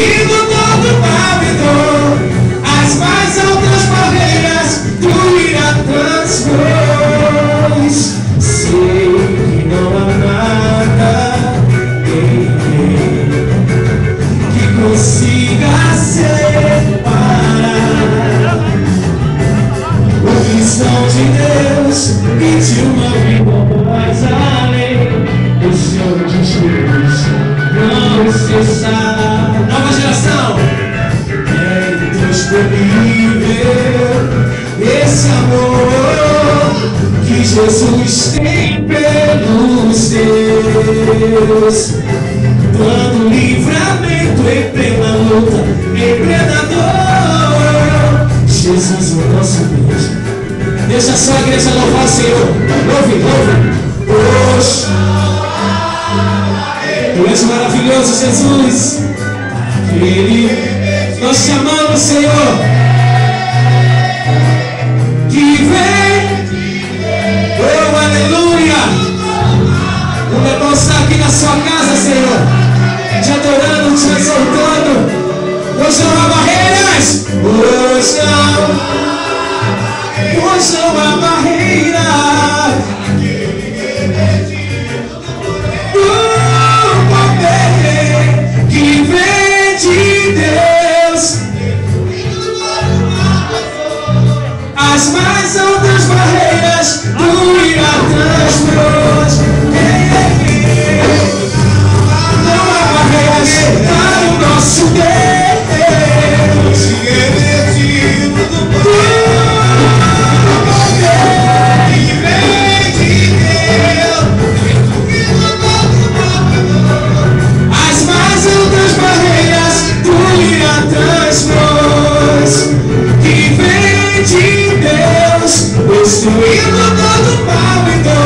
destruindo todo mal e dor. As mais altas barreiras tu irá transpor. Sei que não há nada em mim que consiga separar o cristão de Deus e de uma vida mais além. O Senhor de Jesus não cessará. Nova geração é indisponível esse amor que Jesus tem pelos seus, dando livramento em plena luta, em plena dor. Jesus é o nosso Deus. Deixa só a igreja louvar o Senhor. Louve, louve. Tu és maravilhoso, Jesus. Aquele nós te amamos, Senhor, que vem. Oh, aleluia. Como é bom estar aqui na sua casa, Senhor, te adorando, te exaltando. Hoje não há barreiras. Hoje não há barreira. Que vem de Deus, as mais altas barreiras tu irá transpor. Não há barreiras para o nosso Deus. Destruindo todo mal e dor.